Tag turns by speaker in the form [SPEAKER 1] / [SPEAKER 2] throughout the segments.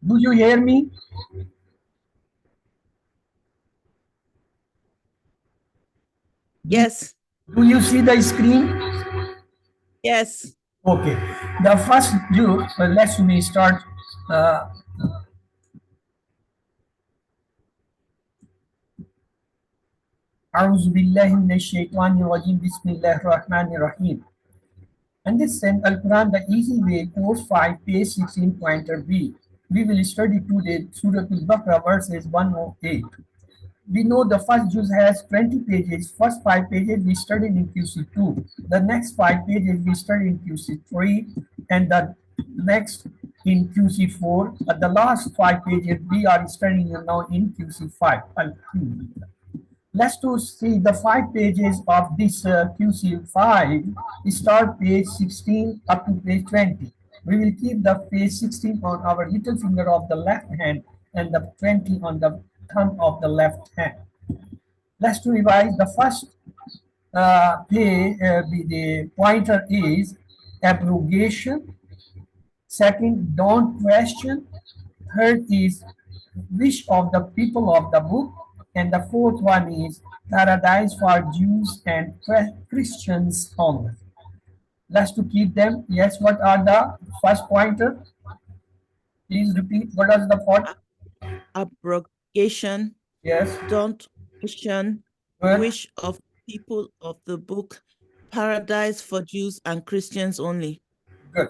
[SPEAKER 1] Do you hear me?
[SPEAKER 2] Yes.
[SPEAKER 1] Do you see the screen?
[SPEAKER 2] Yes.
[SPEAKER 1] Okay. The first do, let me start. أعوذ بالله من الشيطان الرجيم بسم الله الرحمن الرحيم. Understand Al-Quran the easy way, course 5, page 16, pointer B. We will study today Surah Al-Baqarah verses 108. We know the first juz has 20 pages. First 5 pages we studied in QC2. The next 5 pages we studied in QC3 and the next in QC4. The last 5 pages we are studying now in QC5. Let's to see the 5 pages of this QC5. Start page 16 up to page 20. We will keep the page 16 on our little finger of the left hand and the 20 on the thumb of the left hand. Let's to revise the first page. The pointer is abrogation. Second, don't question. Third is wish of the people of the book. And the fourth one is paradise for Jews and Christians only. Let's to keep them. Yes, what are the first pointer? Please repeat. What is the point?
[SPEAKER 2] Abrogation.
[SPEAKER 1] Yes.
[SPEAKER 2] Don't question.
[SPEAKER 1] Good.
[SPEAKER 2] Wish of people of the book. Paradise for Jews and Christians only.
[SPEAKER 1] Good.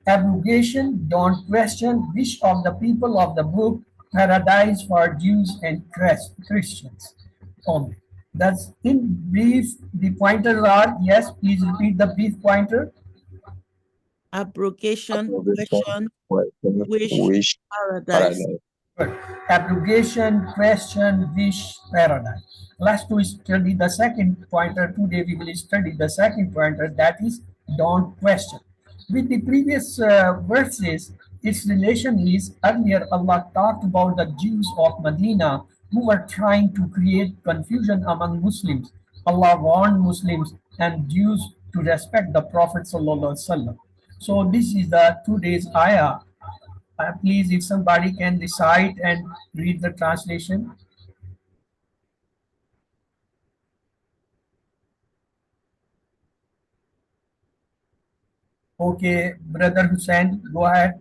[SPEAKER 1] Abrogation, don't question, wish of the people of the book, paradise for Jews and Christians only. That's in brief. The pointers are, yes, please repeat the brief pointer.
[SPEAKER 2] Abrogation, question, wish,
[SPEAKER 3] wish,
[SPEAKER 2] paradise.
[SPEAKER 1] Good. Abrogation, question, wish, paradise. Let's to study the second pointer. Today we will study the second pointer, that is don't question. With the previous verses, its relation is earlier Allah talked about the Jews of Medina who were trying to create confusion among Muslims. Allah warned Muslims and Jews to respect the Prophet Sallallahu Alaihi Wasallam. So this is the today's ayah. Please, if somebody can recite and read the translation. Okay, Brother Hussein, go ahead.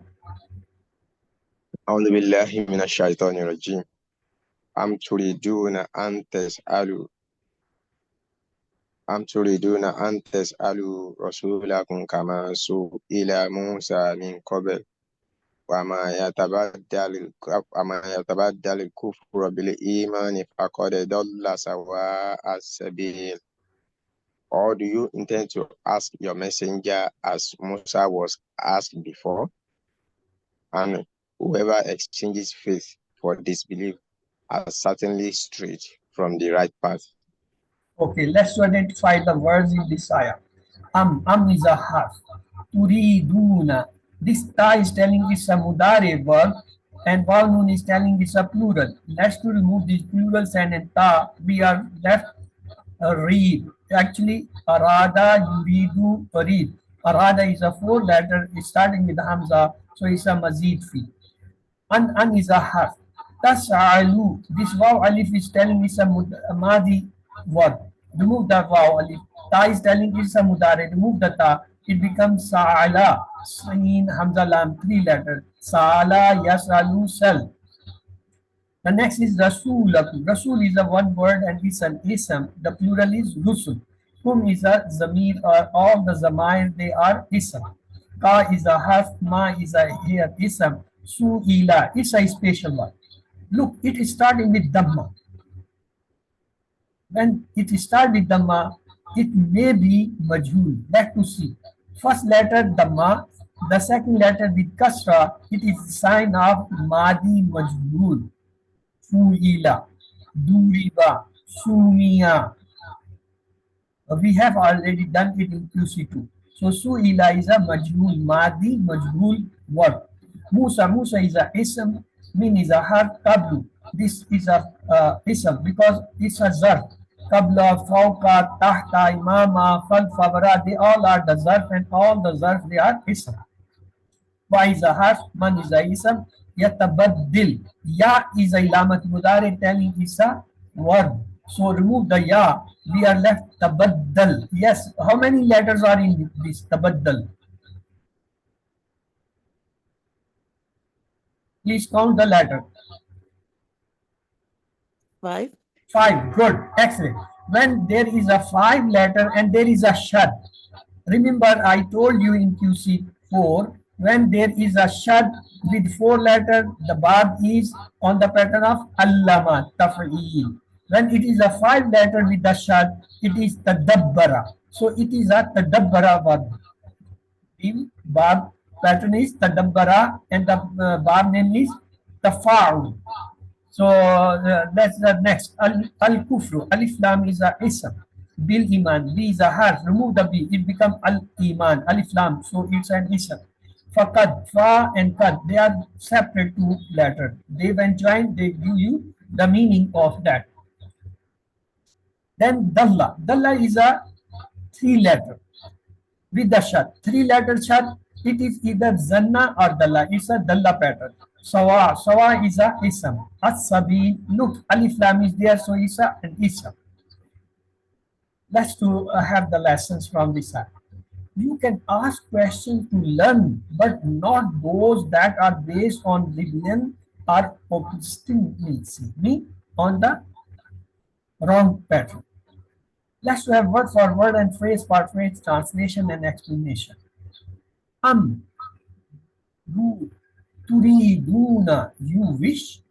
[SPEAKER 3] أعوذ بالله من الشيطان الرجيم أم تريدون أن تسألوا رسولكم كما سئل موسى من قبل وما يتبدل الكفر بالإيمان فقد ضل سواء السبيل. Or do you intend to ask your messenger as Musa was asked before? And whoever exchanges faith for disbelief has certainly strayed from the right path.
[SPEAKER 1] Okay, let's identify the words in this ayah. Am is a harf. Turiduna. This ta is telling it's a mudare verb and wal nun is telling it's a plural. Let's to remove these plurals and ta. We are left read. Actually, arada, yuridu, read. Arada is a 4-letter, starting with hamza, so it's a mazid fi. An is a harf. Tas'alu. This waw alif is telling it's a madi verb. Remove the waw alif. Ta is telling it's a mudare. Remove the ta. It becomes sa'ala. Sin, hamza, lam, 3-letter. Sa'ala, yas'alu, sal. The next is Rasul. Rasul is a one word and it's an ism. The plural is Rusul. Whom is a Zamir or all the Zamair, they are ism. Ka is a half, ma is a here ism. Su'ila, it's a special one. Look, it is starting with Dhamma. When it starts with Dhamma, it may be Majhul. Back to see. First letter Dhamma, the second letter with Kasra, it is sign of Madi Majhul. Fu'ila, Duriba, Sumia. We have already done it in QC2. So Su'ila is a Majhul, Madi, Majhul word. Musa, Musa is a ism, Min is a harf, Qablu. This is a ism because it's a zarf. Qabla, Fawqa, Tahta, Imama, Khalfa, Wara, they all are the zarf and all the zarf they are ism. Wa is a harf, man is a ism, Yatabaddil. Ya is a lamat mudari telling is a verb. So remove the ya. We are left tabaddal. Yes. How many letters are in this tabaddal? Please count the letter.
[SPEAKER 2] 5.
[SPEAKER 1] 5. Good. Excellent. When there is a 5 letter and there is a shad. Remember I told you in QC4, when there is a shad with 4 letters, the verb is on the pattern of allama, taf'eel. When it is a 5 letter with the shad, it is tadabbara. So it is a tadabbara verb. The verb pattern is tadabbara and the verb name is tafa'ul. So that's the next. Al-kufru. Alif lam is a ism. Bil iman. B is a harf. Remove the B. It becomes al-iman. Alif lam. So it's an ism. Fakad, fa and kad. They are separate two letters. They when joined, they give you the meaning of that. Then dalla. Dalla is a 3 letter with the shad. 3 letter shad. It is either zanna or dalla. It's a dalla pattern. Sawa. Sawa is a ism. As-sabi. Look, alif lam is there, so it's an ism. Let's have the lessons from this side. You can ask questions to learn, but not those that are based on rebellion or obstinacy, on the wrong pattern. Let's have word for word and phrase for phrase translation and explanation. You turiduna, you wish,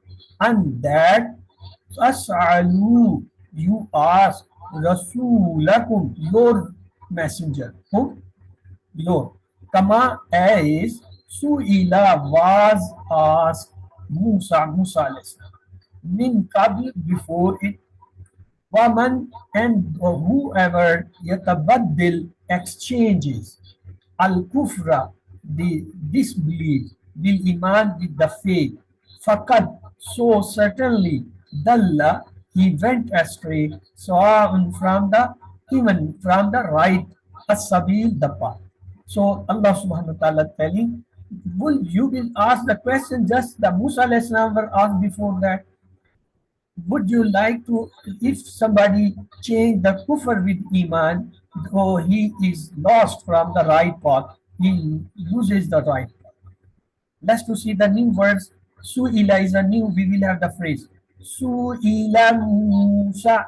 [SPEAKER 1] and that tas'alu, you ask, rasulakum, your messenger. Who? Your. Kama as su'ila was asked Musa, Musa alayhi salam. Min qabl, before it. Waman, and whoever yatabaddil, exchanges al-kufra, the disbelief, bil iman, with the faith. Fakad, so certainly, dalla, he went astray, sawa'un, from the, even from the right, as-sabil, the path. So Allah subhanahu wa ta'ala telling, you will ask the question just the Musa alayhi salam were asked before that. Would you like to, if somebody change the kufr with iman, though he is lost from the right path, he loses the right path. Let's to see the new words. Su'ila is a new, we will have the phrase. Su'ila Musa.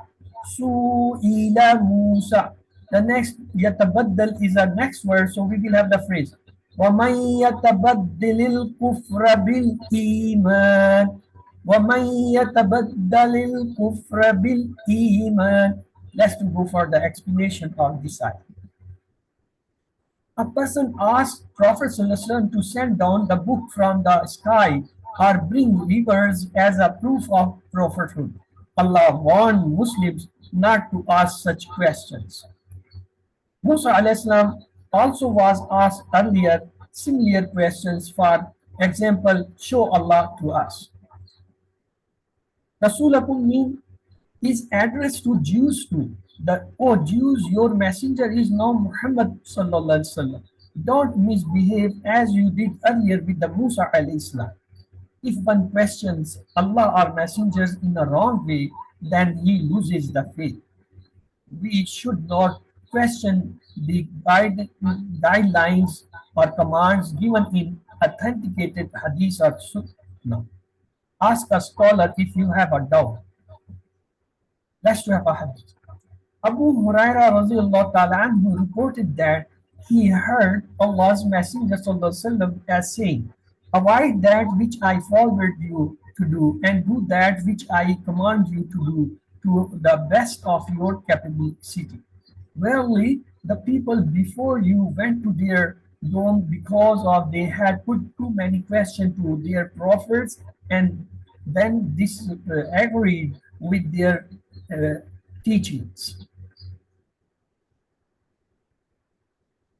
[SPEAKER 1] Su'ila Musa. The next, yatabaddal is a next word, so we will have the phrase. وَمَنْ يَتَبَدِّلِ الْكُفْرَ بِالْإِيمَانِ وَمَنْ يَتَبَدَّلِ الْكُفْرَ بِالْإِيمَانِ. Let's to go for the explanation of this ayah. A person asked Prophet ﷺ to send down the book from the sky or bring rivers as a proof of prophethood. Allah warned Muslims not to ask such questions. Musa a.s. also was asked earlier similar questions. For example, show Allah to us. Rasulakum mean is addressed to Jews too. O Jews, your messenger is now Muhammad sallallahu alaihi wasallam. Don't misbehave as you did earlier with the Musa alayhi salam. If one questions Allah or messengers in a wrong way, then he loses the faith. We should not question the guidelines or commands given in authenticated hadith or sunnah. Ask a scholar if you have a doubt. Let's have a hadith. Abu Huraira radiallahu ta'ala anhu reported that he heard Allah's Messenger sallallahu alaihi wasallam as saying, avoid that which I forbid you to do and do that which I command you to do to the best of your capacity. Verily, the people before you went to their doom because of they had put too many questions to their prophets and then disagreed with their teachings.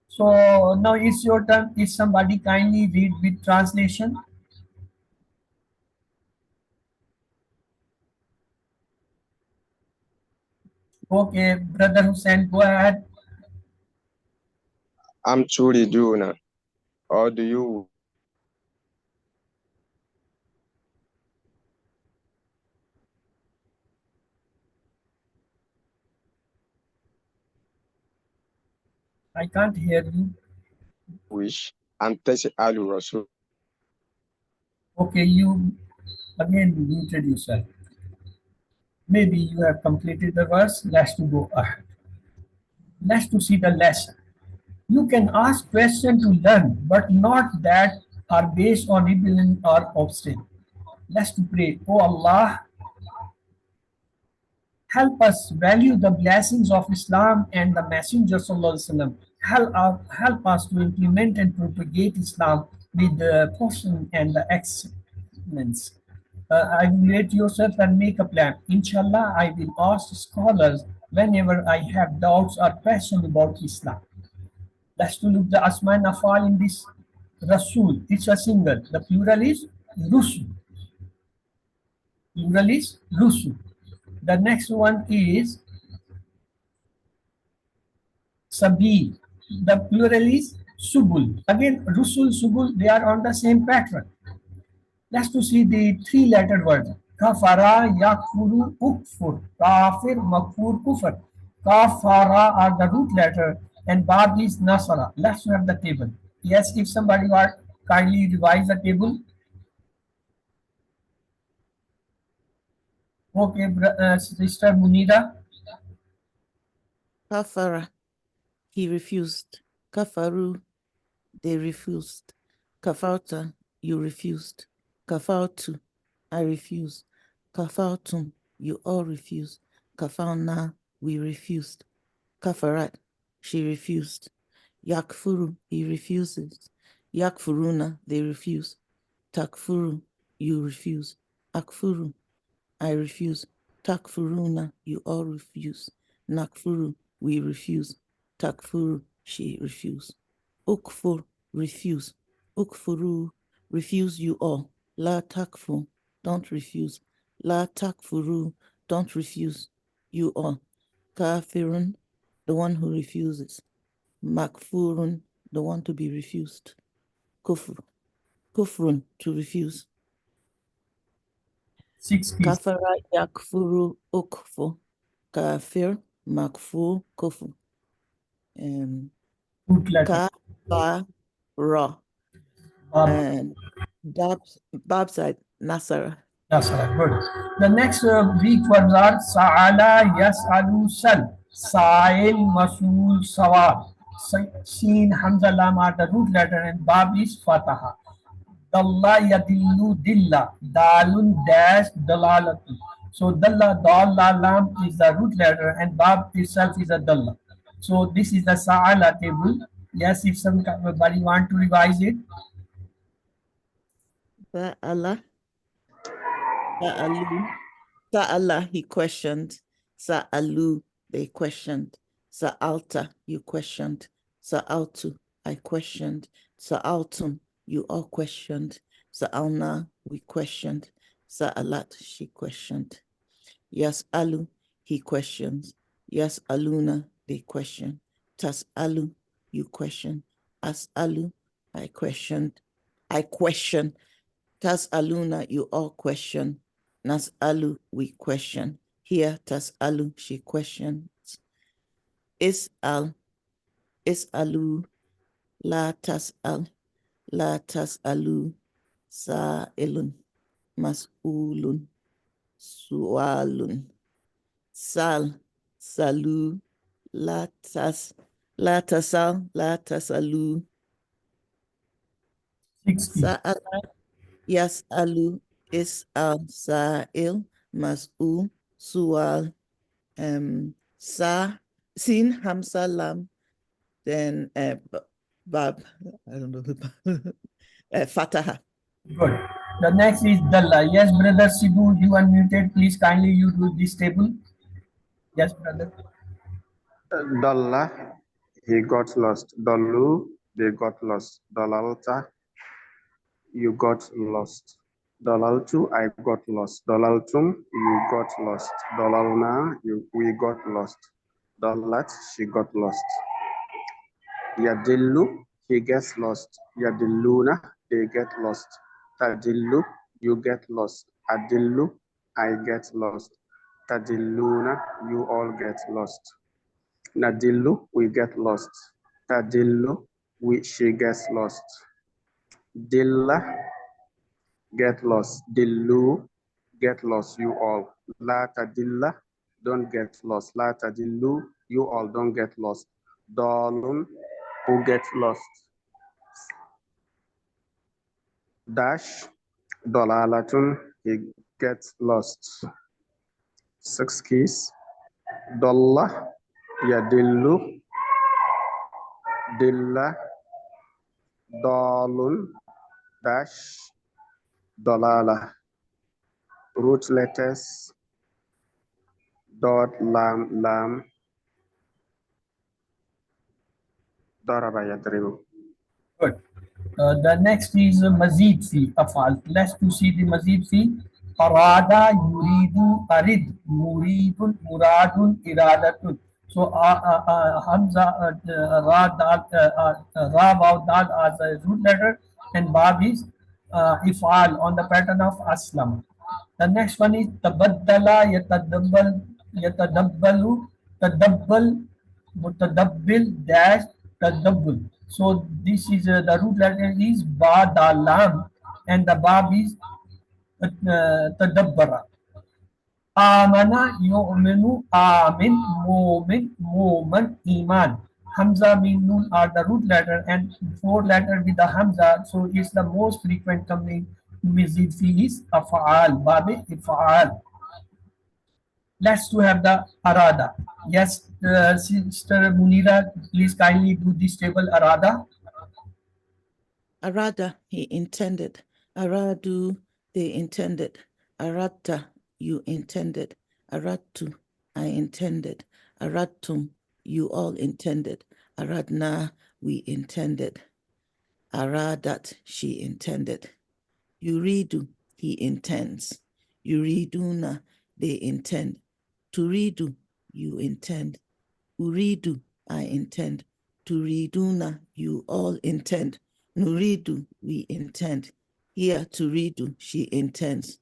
[SPEAKER 1] So now it's your turn. If somebody kindly read with translation. Okay, Brother Hussein, go ahead.
[SPEAKER 3] I'm truly doing, or do you
[SPEAKER 1] I can't hear you.
[SPEAKER 3] Wish and Tes'alu Rasul.
[SPEAKER 1] Okay, you again muted yourself. Maybe you have completed the verse. Let's to go ahead. Let's to see the lesson. You can ask questions to learn, but not that are based on rebellion or obstacle. Let's to pray. Oh Allah, help us value the blessings of Islam and the Messenger Sallallahu Alaihi Wasallam. Help us to implement and propagate Islam with the caution and the excellence. I will rate yourself and make a plan. Inshallah, I will ask scholars whenever I have doubts or questions about Islam. Let's to look the Asma and Afal in this Rasul. It's a single. The plural is Rusul. Plural is Rusul. The next one is Sabil. The plural is Subul. Again, Rusul, Subul, they are on the same pattern. Let's to see the three-letter word. Kafara, yakfuru, ukfur. Kafir, makfur, kufr. Kafara are the root letter and Bab is Nasara. Let's have the table. Yes, if somebody want kindly revise the table. Okay, Sister Munira.
[SPEAKER 2] Kafara, he refused. Kafaru, they refused. Kafarta, you refused. Kafartu, I refuse. Kafartum, you all refused. Kafarna, we refused. Kafarat, she refused. Yakfuru, he refuses. Yakfuruna, they refuse. Takfuru, you refuse. Akfuru, I refuse. Takfuruna, you all refuse. Nakfuru, we refuse. Takfuru, she refuse. Ukfur, refuse. Ukfuru, refuse you all. La takfu, don't refuse. La takfuru, don't refuse you all. Kafirun, the one who refuses. Makfurun, the one to be refused. Kufr, kufrun, to refuse.
[SPEAKER 1] 6 keys.
[SPEAKER 2] Kafara yakfuru ukfu. Kafir, makfur, kufr.
[SPEAKER 1] Root letter.
[SPEAKER 2] Kafara.
[SPEAKER 1] Bab.
[SPEAKER 2] And Bob side, Nasara.
[SPEAKER 1] Nasara. Good. The next week words are Sa'ala, Yas'alu, Sal. Sa'il, Masul, Sawab. Seen, Hamza, Lam are the root letter and Bab is Fataha. Dalla, Yadillu, Dilla. Dalun, Dash, Dalalatu. So Dalla, Dalla, Lam is the root letter and Bab itself is a Dalla. So this is the Sa'ala table. Yes, if somebody want to revise it.
[SPEAKER 2] Sa'ala, Sa'alu, Sa'ala, he questioned. Sa'alu, they questioned. Sa'alta, you questioned. Sa'altu, I questioned. Sa'altum, you all questioned. Sa'alna, we questioned. Sa'alat, she questioned. Yas'alu, he questions. Yas'aluna, they question. Tas'alu, you question. As'alu, I questioned. I question. Tas'aluna, you all question. Nas'alu, we question. Here, tas'alu, she questions. Is'al, is'alu, la tas'alu, sa'ilun, mas'ulun, su'alun. Sal, salu, la tasal, la tasalu.
[SPEAKER 1] 60.
[SPEAKER 2] Sa'ala, yas'alu, is'al, sa'il, mas'ul, su'al, sin, hamsa, lam, then bab, I don't know, fataha.
[SPEAKER 1] Good. The next is Dalla. Yes, brother Sibu, you unmuted. Please kindly you do this table. Yes, brother.
[SPEAKER 3] Dalla, he got lost. Dallu, they got lost. Dalalta, you got lost. Dalaltu, I got lost. Dalaltum, you got lost. Dalalna, we got lost. Dalat, she got lost. Yadillu, he gets lost. Yadilluna, they get lost. Tadillu, you get lost. Adillu, I get lost. Tadilluna, you all get lost. Nadillu, we get lost.
[SPEAKER 4] tadillu, she gets lost. Dilla, get lost. Dillu, get lost, you all. La tadilla, don't get lost. La tadillu, you all don't get lost. Dalun, who gets lost. Dash, dalalatun, he gets lost. 6 keys. Dalla, yadillu, dilla, dalun, dash, dalala. Root letters, dot, lam, daraba yadribu.
[SPEAKER 1] Good. The next is Mazid fi afal. Let's to see the Mazid fi. Arada, yuridu, arid, muridun, muradun, iradatun. So Hamza, Ra, Dal, Ra, Vav, Dal as a root letter, and Bab is ifal on the pattern of Aslam. The next one is tabaddala, yatadabbalu, tadabbal, mutadabbil, dash, tadabbul. So this is the root letter is ba, da, lam, and the bab is tadabbara. Amana, yu'minu, amin, mu'min, mu'man, iman. Hamza, Mim, Nun are the root letter, and four letter with the Hamza, so it's the most frequent coming mizid fi is af'al, babi if'al. Let's to have the arada. Yes, Sister Munira, please kindly do this table arada.
[SPEAKER 2] Arada, he intended. Aradu, they intended. Arata, you intended. Aratu, I intended. Aratum, you all intended. Aradna, we intended. Aradat, she intended. Yuridu, he intends. Yuriduna, they intend. Turidu, you intend. Uridu, I intend. Turiduna, you all intend. Nuridu, we intend. Here, turidu, she intends.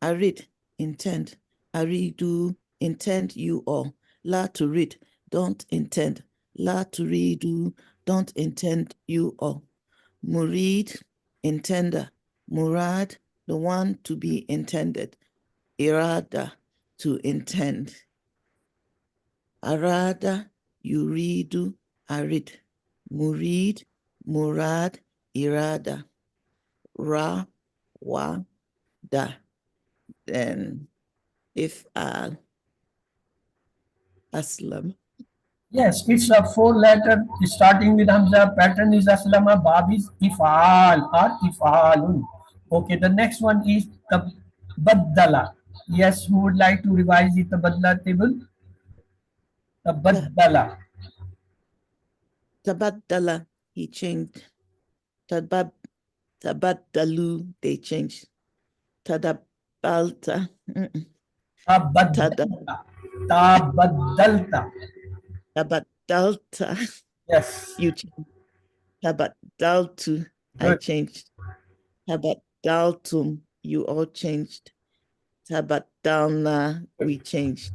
[SPEAKER 2] Arid, intend. Aridu, intend you all. La turid, don't intend. La turidu, don't intend you all. Murid, intender. Murad, the one to be intended. Irada, to intend. Arada, yuridu, arid. Murid, murad, irada. Ra, wa, da. Then if aslam.
[SPEAKER 1] Yes, it's a four letter starting with Hamza. Pattern is Aslama, Bab is Ifal or Ifalun. Okay, the next one is Tabaddala. Yes, who would like to revise the Tabaddala table? Tabaddala.
[SPEAKER 2] Tabaddala, he changed. Tabaddalu, they changed. Tadabalta.
[SPEAKER 1] Tabaddalta. Tabaddalta.
[SPEAKER 2] Tabaddalta,
[SPEAKER 1] Yes.
[SPEAKER 2] you changed. Tabaddaltu, I
[SPEAKER 1] Good.
[SPEAKER 2] changed. Tabaddaltum, you all changed. Tabaddalna, we changed.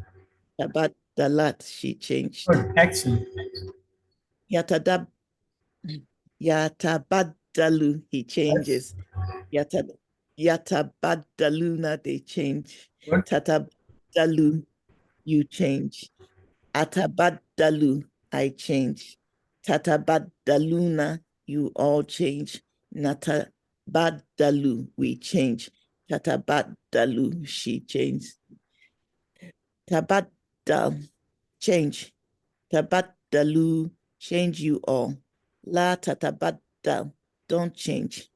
[SPEAKER 2] Tabaddalat, she changed.
[SPEAKER 1] Good. Excellent.
[SPEAKER 2] Yatabaddalu, he changes. Yatabaddaluna, they change.
[SPEAKER 1] Good.
[SPEAKER 2] Tatabaddalu, you change. Atabaddalu, I change. Tatabaddaluna, you all change. Natabaddalu, we change. Tatabaddalu, she changed. Tabaddal, change. Tabaddalu, change you all. La tatabaddal, don't change.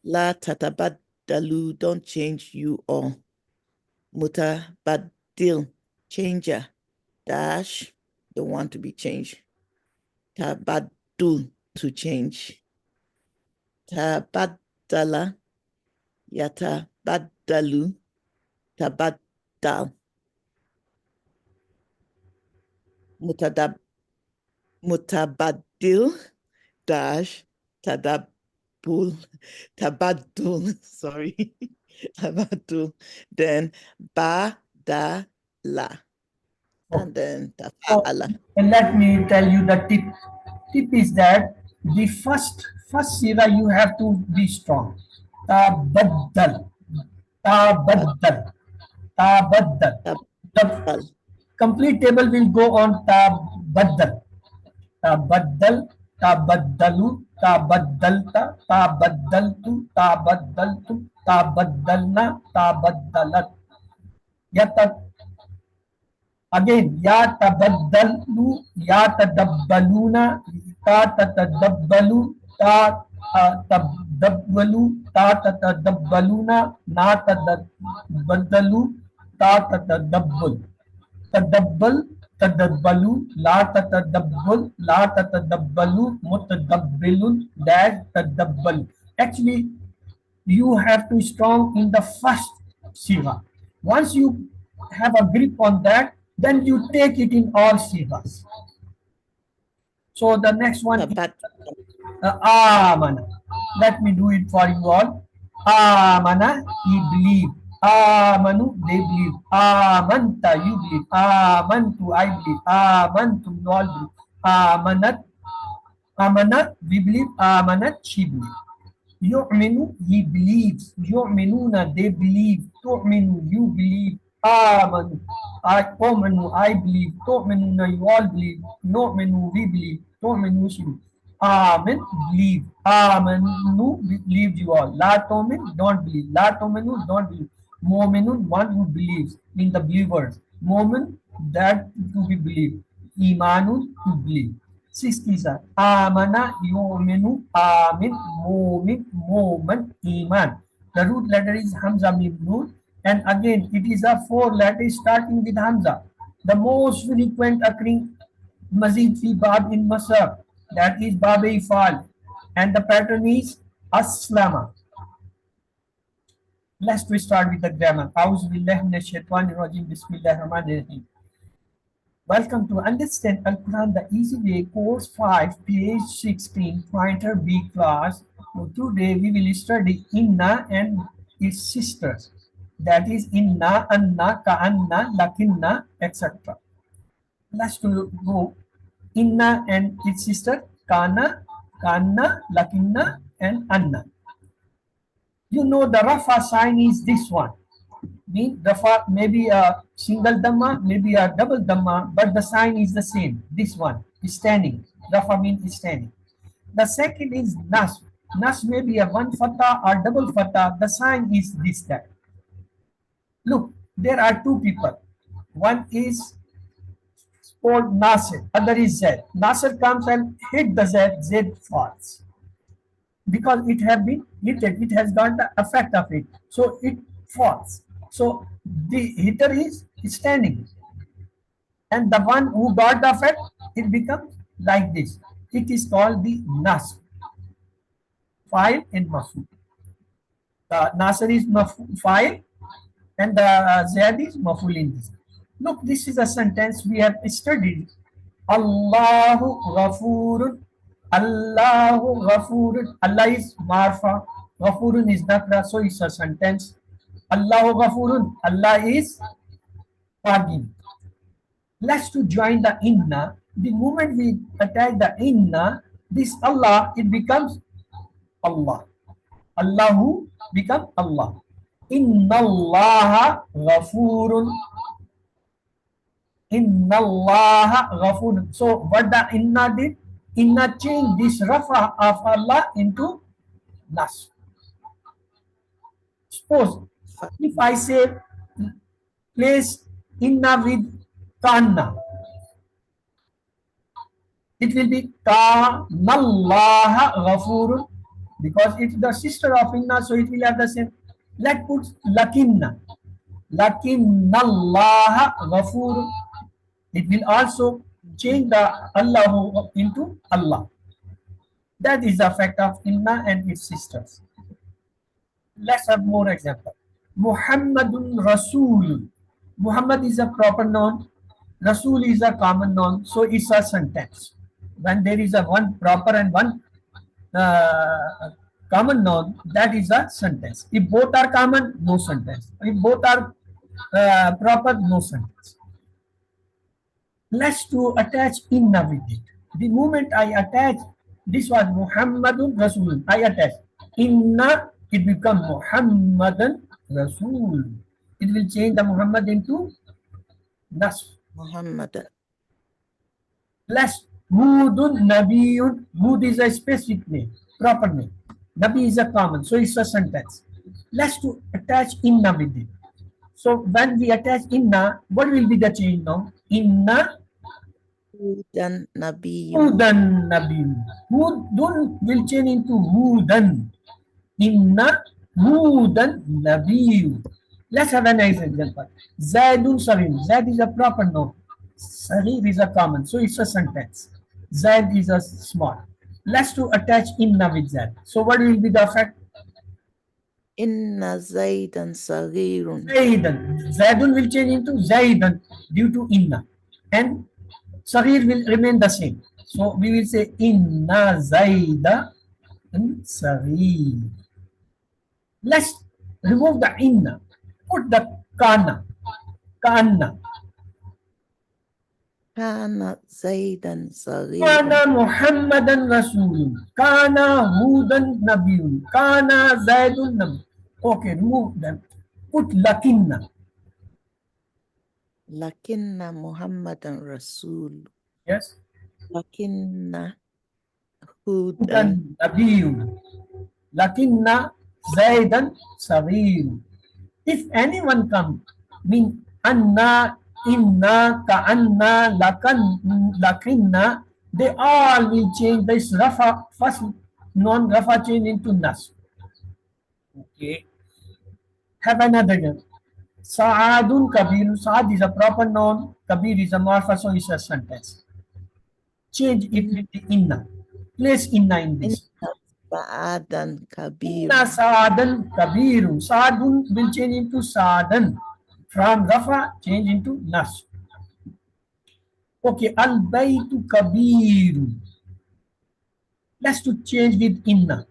[SPEAKER 2] La tatabaddalu, don't change you all. Mutabaddil, changer. Dash, the one to be changed. Tabaddul, to change. Tabaddala, yatabaddalu, tabaddal. Mutabaddil, dash, tabaddul, sorry, tabaddul, then badala, and then tafa'ala.
[SPEAKER 1] And let me tell you the tip tip is that the first siga you have to be strong. Tabaddal, tabaddal, tabaddal. The complete table will go on tabaddal. Tabaddal, tabaddalu, tabaddalta, tabaddaltu, tabaddaltu, tabaddalna, tabaddalat. Again, ya tabaddalu, ya tadabbaluna, ta tatadabbalu, ta tadabbalu, ta tatadabbaluna, na tadabbalu, ta tatadabbul. Tadabbal, tadabbalu, la tatadabbul, la tatadabbalu, mutadabbilun, dash tadabbal. Actually, you have to strong in the first siga. Once you have a grip on that, then you take it in all sigas. So the next one is amana. Let me do it for you all. Amana, he believe. Amanu, they believe. Amanta, you believe. Amantu, I believe. Amantum, you all believe. Amanat, amanat, we believe. Amanat, she believes. Yu'minu, he believes. Yu'minuna, they believe. Tu'minu, you believe. Amanu, I believe. Tu'minuna, you all believe. Nu'minu, we believe. Tu'minu, she believes. Amen, believe. Amanu, believe you all. La tu'min, don't believe. La tu'minu, don't believe. Mu'minun, one who believes in the believers. Mu'min, that to be believed. Imanun, to believe. 60 are amana, yu'minu, amin, mu'min, mu'min, iman. The root letter is hamza mim nun, and again it is a 4 letters starting with hamza. The most frequent occurring mazid fi bab in masab, that is bab ifal, and the pattern is aslama. Let's start with the grammar. A'udhu billahi minash shaitanir rajim. Bismillahir rahmanir rahim. Welcome to Understand Al-Quran the Easy Way, Course 5, page 16, Pointer B class. So today we will study Inna and its sisters. That is Inna, Anna, Ka'anna, Lakinna, etc. Let's go. Inna and its sister, Kana, Kanna, Lakinna, and Anna. You know the Rafa sign is this one. Mean Rafa maybe a single dhamma, maybe a double dhamma, but the sign is the same. This one is standing. Rafa means standing. The second is Nas. Nas may be a one fatha or double fatha. The sign is this that. Look, there are two people. One is called Nasir, other is Z. Nasir comes and hit the Z, Z falls. Because it have been hit, it has got the effect of it. So it falls. So the hitter is standing, and the one who got the effect, it becomes like this. It is called the nas, file and maful. The nasr is file, and the z is maful in this. Look, this is a sentence we have studied. Allahu Ghafurun. Allahu Ghafurun. Allah is marfa. Ghafurun is nakra, so it's a sentence. Allahu Ghafurun, Allah is forgiving. Let's to join the inna. The moment we attach the inna, this Allah, it becomes Allah. Allahu become Allah. Inna Allaha Ghafurun. Inna Allaha Ghafurun. So what the inna did? Inna changed this rafa of Allah into nas. Suppose if I say place inna with kanna, it will be kanallaha ghafurun, because it's the sister of inna, so it will have the same. Let's put lakinna, lakinnallaha ghafurun. It will also change the Allahu into Allah. That is the effect of inna and its sisters. Let's have more example. Muhammadun Rasul. Muhammad is a proper noun. Rasul is a common noun. So it's a sentence. When there is a one proper and one common noun, that is a sentence. If both are common, no sentence. If both are proper, no sentence. Let's to attach inna with it. The moment I attach, this was Muhammadun Rasul. I attach inna, it become Muhammadan Rasul. It will change the Muhammad into Nasr.
[SPEAKER 2] Muhammad.
[SPEAKER 1] Plus Hudun Nabiyun. Hud is a specific name, proper name. Nabi is a common, so it's a sentence. Let's to attach inna with it. So when we attach inna, what will be the change now? Inna
[SPEAKER 2] Hudan Nabiyun.
[SPEAKER 1] Hudan Nabiyun. Hudun will change into Hudan. Inna Hudan Nabiyun. Let's have a nice example. Zaidun Sarim. Zaid is a proper noun. Sarir is a common, so it's a sentence. Zaid is a small. Let's to attach inna with Zaid. So what will be the effect?
[SPEAKER 2] Inna Zaidan Sarirun.
[SPEAKER 1] Zaidan. Zaidun will change into Zaidan due to inna. And Sarir will remain the same. So we will say inna Zaida and Sarir. Let's remove the inna. Put the kana. Kana.
[SPEAKER 2] Kana Zaidan Sarirun.
[SPEAKER 1] Kana Muhammadan Rasulun. Kana Hudan Nabiyun. Kana Zaidun Nabi. Okay, remove them. Put lakinna.
[SPEAKER 2] Lakinna Muhammadan Rasul.
[SPEAKER 1] Yes.
[SPEAKER 2] Lakinna Hudan.
[SPEAKER 1] Hudan Nabiyun. Lakinna Zaidan Sarir. If anyone come, mean anna, inna, ka'anna, lakinna, they all will change this rafa, first non-rafa change into nas. Okay. Have another one. Sa'adun Kabir. Sa'ad is a proper noun. Kabir is a morpher, so it's a sentence. Change it with the inna. Place inna in this.
[SPEAKER 2] Inna Sa'adan Kabir.
[SPEAKER 1] Inna Sa'adan Kabirun. Sa'adun will change into Sa'adan. From Rafa, change into Nas. Okay, Al-Baytu Kabirun. Let's to change with inna.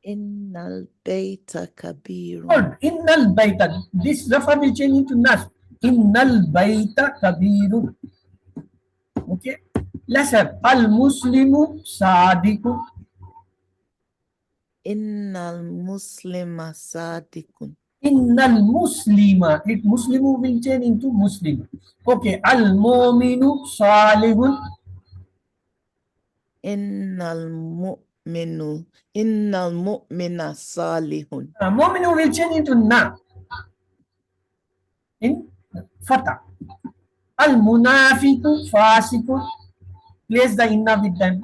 [SPEAKER 2] Innal Bayta Kabirun.
[SPEAKER 1] Good. Innal Bayta. This Rafa will change into Nas. Innal Bayta Kabirun. Okay. Let's have Al-Muslimu Sadiqun.
[SPEAKER 2] Innal Muslima Sadikun.
[SPEAKER 1] Innal Muslima. It Muslimu will change into Muslim. Okay. Al-Mu'minu Salihun.
[SPEAKER 2] Innal Mu'mina Salihun.
[SPEAKER 1] Mu'minu will change into Na. In Fatah. Al-Munafiqu Fasikun. Place the inna with them.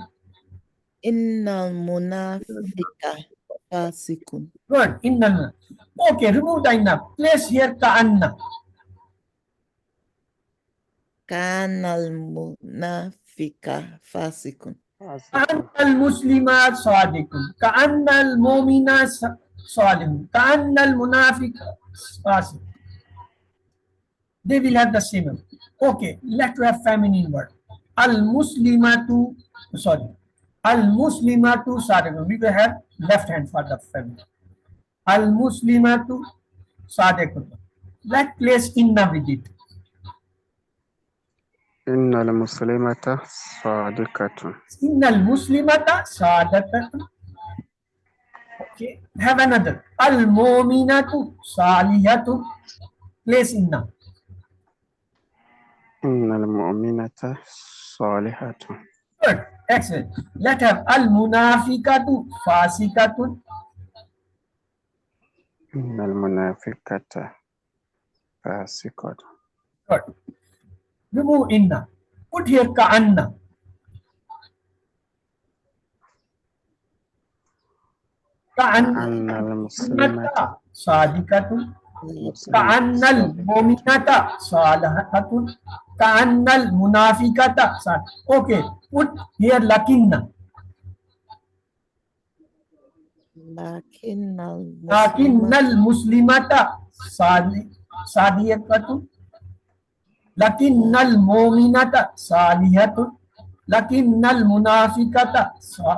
[SPEAKER 2] Innal Munafika Fasikun.
[SPEAKER 1] Good. Inna. Okay, remove the inna. Place here ka'anna.
[SPEAKER 2] Kanal Munafika Fasikun.
[SPEAKER 1] Ka'anna al-Muslima Sadikun. Ka'anna al-Mu'mina Salihun. Ka'anna al-Munafiq Fasikun. They will have the same. Okay, let's have feminine word. Al-Muslimatu, sorry. Al-Muslimatu Sadikun. We will have left hand for the feminine. Al-Muslimatu Sadikun. Let's place inna with it.
[SPEAKER 4] Innal muslimata sadiqatun.
[SPEAKER 1] Innal Muslimata Sadikun. Okay, have another. Al-Mu'minatu Salihatu. Place inna.
[SPEAKER 4] Innal mu'minata salihatun.
[SPEAKER 1] Good, excellent. Let's have Al-Munafiqatu Fasikatun.
[SPEAKER 4] Innal munafiqata fasiqatun.
[SPEAKER 1] Good. Remove inna. Put here ka'anna.
[SPEAKER 4] Annal muslimata
[SPEAKER 1] Sadikatun. Ka'annal mu'minata salahatun. Ka'annal munafiqata. Okay, put here lakinna. Lakinnal muslimata sadiyatun. Lakinnal mu'minata salihatun. Lakinnal munafiqata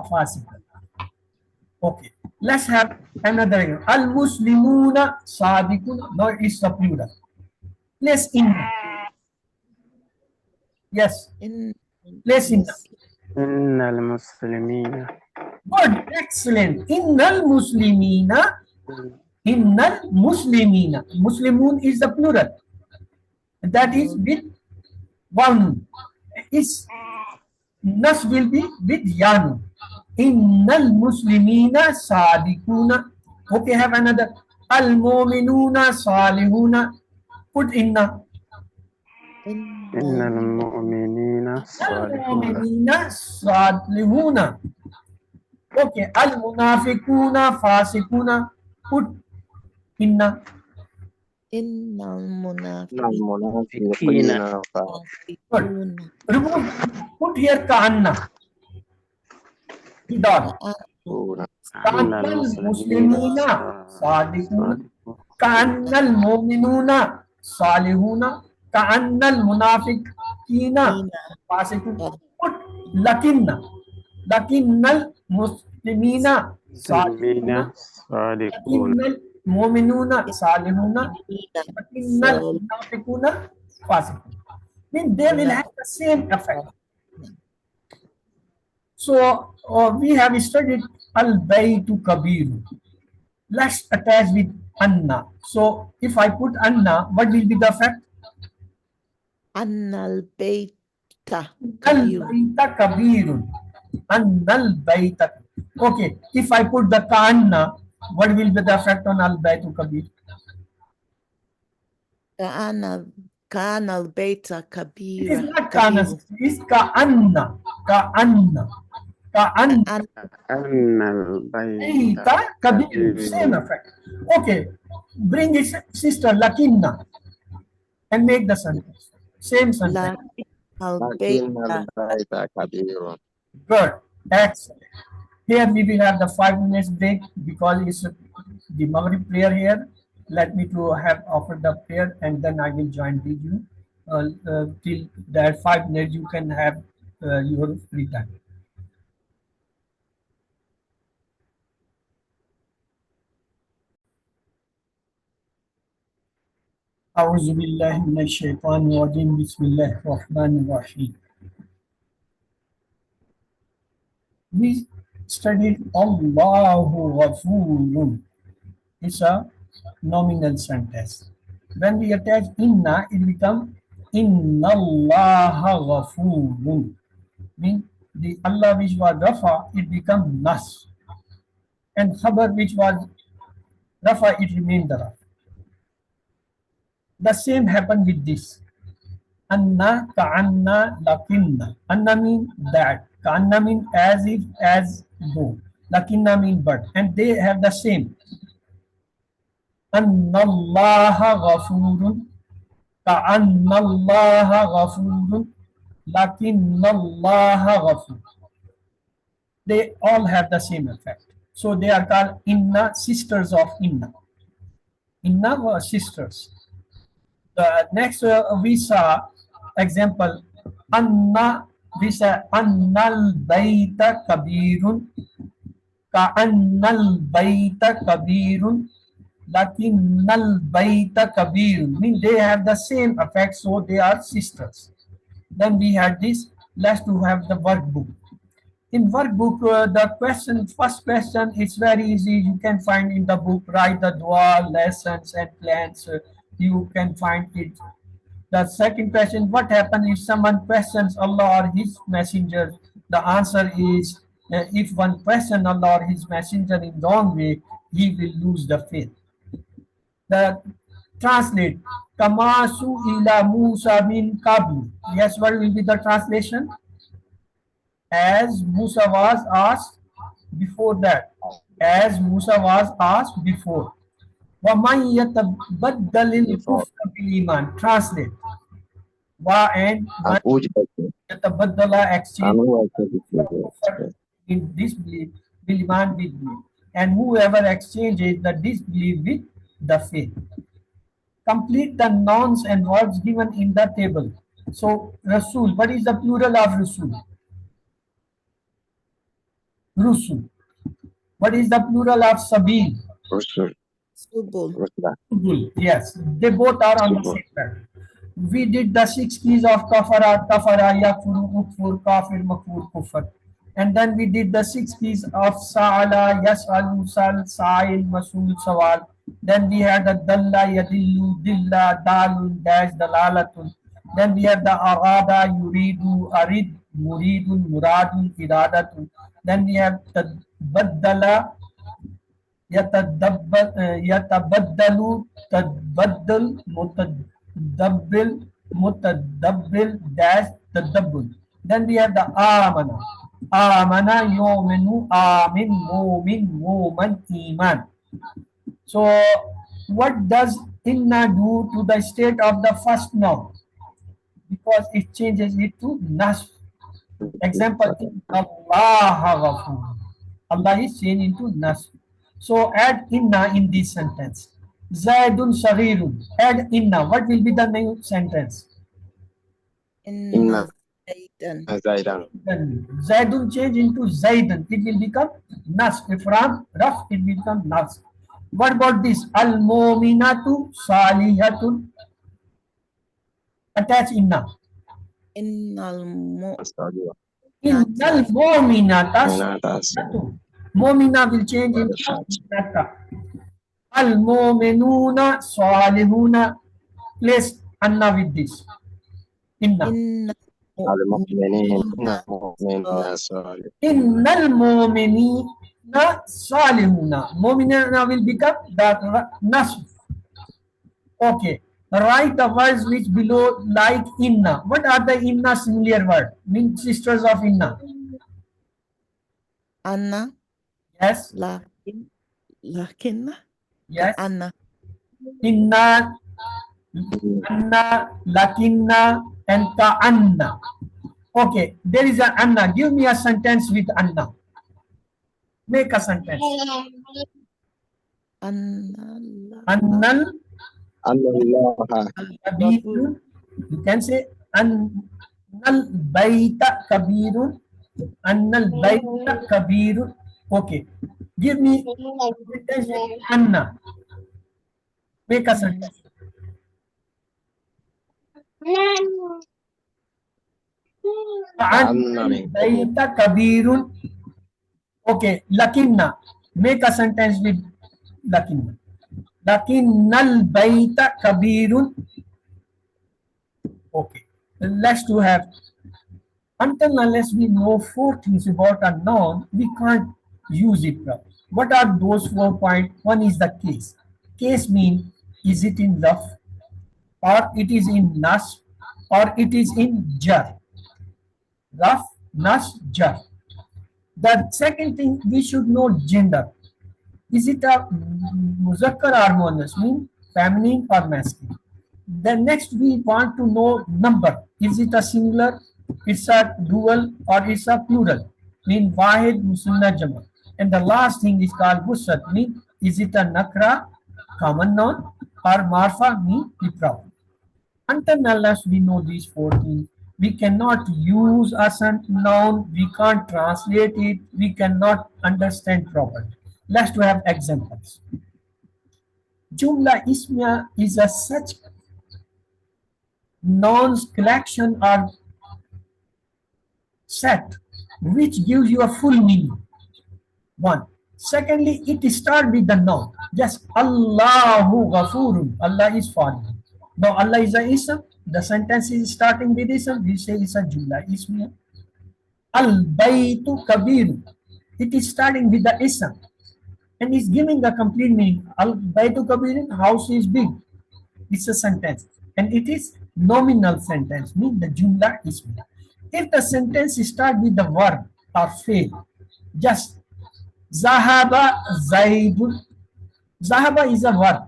[SPEAKER 1] fasiqatun. Okay, let's have another. Al-Muslimuna Sadikun. No, it's the plural. Place inna. Yes, place inna.
[SPEAKER 4] إن المسلمين.
[SPEAKER 1] Good, excellent. Innal Muslimina. Innal Muslimina. Muslimun is the plural. That is with one. Is nas will be with yan. Innal Muslimina sadikuna. Okay, have another. Al mu'minuna salihuna. Put inna.
[SPEAKER 4] إن المؤمنين صالحون.
[SPEAKER 1] Al-mu'minina salihuna. Okay, al-munafiquna fasikuna. Put inna.
[SPEAKER 2] Innal
[SPEAKER 4] فينا.
[SPEAKER 3] المنافقين
[SPEAKER 1] Good. Remove. Put here ka'anna. Dot.
[SPEAKER 3] فاسقون.
[SPEAKER 4] أن
[SPEAKER 1] Ka'anna
[SPEAKER 4] المسلمين
[SPEAKER 1] al-muslimina sadikuna.
[SPEAKER 4] صالحون.
[SPEAKER 1] Ka'anna al-mu'minuna salihuna. Ka'anna al-munafiqina fasikuna. Put lakinna. Lakinna al-muslimina salihuna.
[SPEAKER 4] المسلمين صادقون.
[SPEAKER 1] Lakinnal mu'minuna salihuna. Lakinnal munafiquna fasiqun. Mean they will have the same effect. So we have studied al-baytu kabir. Let's attach with anna. So if I put anna, what will be the effect?
[SPEAKER 2] Annal Bayta Kabir.
[SPEAKER 1] Al-bayta kabirun. Annal bayta. Okay, if I put the kanna, what will be the effect on al-baytu kabir?
[SPEAKER 2] Kanal Bayta
[SPEAKER 1] It is
[SPEAKER 2] Kabir.
[SPEAKER 1] not kana, it's ka'anna. Ka'anna. Ka'anna.
[SPEAKER 4] أن البيت
[SPEAKER 1] Bayta kabir. Same effect. Okay. Bring his sister Lakinna and make the sentence. Same sentence.
[SPEAKER 2] Al
[SPEAKER 3] لكن
[SPEAKER 2] Bayta
[SPEAKER 3] البيت كبير.
[SPEAKER 1] Good. Excellent. Here we will have the 5 minutes break because it's the Maghrib prayer here. Let me to have offered the prayer and then I will join with you. Till that 5 minutes you can have your free time. أعوذ بالله من الشيطان الرجيم بسم الله الرحمن الرحيم. We studied Allahu Ghafurun. It's a nominal sentence. When we attach inna, it becomes Inna Allaha Ghafurun. Mean the Allah which was Rafa, it becomes Nas. And Khabar which was Rafa, it remained the Rafa. The same happened with this. Anna, ka'anna, lakinna. Anna mean that. Ka'anna mean as if, as though. Lakinna mean but. And they have the same. Anna Allaha ghafurun. Ka'anna Allaha ghafurun. Lakinna Allaha ghafur. They all have the same effect. So they are called inna, sisters of inna. Inna were sisters. The next we saw example anna, we saw annal bayta kabirun, ka'annal bayta kabirun, lakinnal bayta kabirun. Mean they have the same effect, so they are sisters. Then we had this. Let's to have the workbook. In workbook, the question, first question is very easy. You can find in the book, write the dua, lessons and plans. You can find it. The second question, what happens if someone questions Allah or his messenger? The answer is, if one questions Allah or his messenger in wrong way, he will lose the faith. The translate, Kamasu ila Musa bin Kabul. Yes, what will be the translation? As Musa was asked before that. As Musa was asked before. وَمَنْ يَتَبَدَّلِ الْكُفْرَ بِالْإِيمَانِ. Translate. Wa and yatabaddala exchange in disbelief will iman with belief. And whoever exchanges the disbelief with the faith. Complete the nouns and verbs given in the table. So Rasul, what is the plural of Rasul? Rusul. What is the plural of Sabil?
[SPEAKER 3] رسل.
[SPEAKER 2] Subul.
[SPEAKER 3] رسل.
[SPEAKER 1] Subul. Yes, they both are on the same pattern. We did the 6 keys of kafara, kafara, yakfuru, ukfur, kafir, makfur, kufr. And then we did the 6 keys of sa'ala, yas'alu, sal, sa'il, masul, sawal. Then we had the dalla, yadillu, dilla, dalun, dash, dalalatun. Then we have the arada, yuridu, arid, muridun, muradun, iradatun. Then we have the baddala, يتبدل تبدل متدبل متدبل dash تدبل. Then we have the amana. Amana yominu amin mumin muman iman. So what does inna do to the state of the first noun? Because it changes it to nas. Example, Allah ghafur. Allah is changed into nas. So add inna in this sentence. Zaidun Shagirun. Add inna. What will be the new sentence?
[SPEAKER 2] Inna Zaidan.
[SPEAKER 3] Zaidan.
[SPEAKER 1] Then Zaidun change into Zaidan. It will become nas. If Ram Raf, it will become nas. What about this? Al Mominatu Salihatun. Attach inna.
[SPEAKER 2] Innal
[SPEAKER 1] Innal Mominata
[SPEAKER 3] Minatas.
[SPEAKER 1] Salihatu. Momina will change into Mominata. Al Mominuna Salihuna. Place anna with this. Inna.
[SPEAKER 2] Inna
[SPEAKER 3] Al-Mu'minina mu'minina salih.
[SPEAKER 1] Innal Mominina Salihuna. Mominina will become the nasb. Okay. Write the words which below like inna. What are the inna similar word? Mean sisters of inna.
[SPEAKER 2] Anna
[SPEAKER 1] Yes.
[SPEAKER 2] Lakinna
[SPEAKER 1] Yes.
[SPEAKER 2] Anna
[SPEAKER 1] Inna, anna, lakinna, and ta'anna. Okay. There is an anna. Give me a sentence with anna. Make a sentence. Annal
[SPEAKER 3] Allah
[SPEAKER 1] kabirun. You can say annal baita kabirun. Annal baita kabirun. Okay. Give me sentence with anna. Make a sentence. Annal baita kabirun. Okay. Lakinna. Make a sentence with lakinna. Lakinnal baita kabirun. Okay. Let's to have, until unless we know 4 things about a noun, we can't use it properly. What are those 4 points? One is the case. Case means, is it in rough, or it is in nas, or it is in jar. Rough, nas, jar. The second thing, we should know gender. Is it a muzakkar or muannas, mean feminine or masculine? Then next we want to know number. Is it a singular, it's a dual, or it's a plural? Mean wahid, musanna, jama. And the last thing is called busat, mean is it a nakra, common noun, or marfa, mean the proper. Until unless we know these 4 things, we cannot use a noun, we can't translate it, we cannot understand properly. Let's to have examples. Jumla ismiya is a such nouns collection or set which gives you a full meaning. One. Secondly, it starts with the noun. Just Allahu Ghafurun. Allah is forgiving. Now Allah is a ism. The sentence is starting with ism. We say it's a jumla ismiya. Al Baytu Kabirun. It is starting with the ism. And it's giving a complete meaning. Al Baytu Kabirun, house is big. It's a sentence. And it is nominal sentence, means the jumla ismiya. If the sentence starts with the verb or fail, just Zahaba Zaidun. Zahaba is a verb.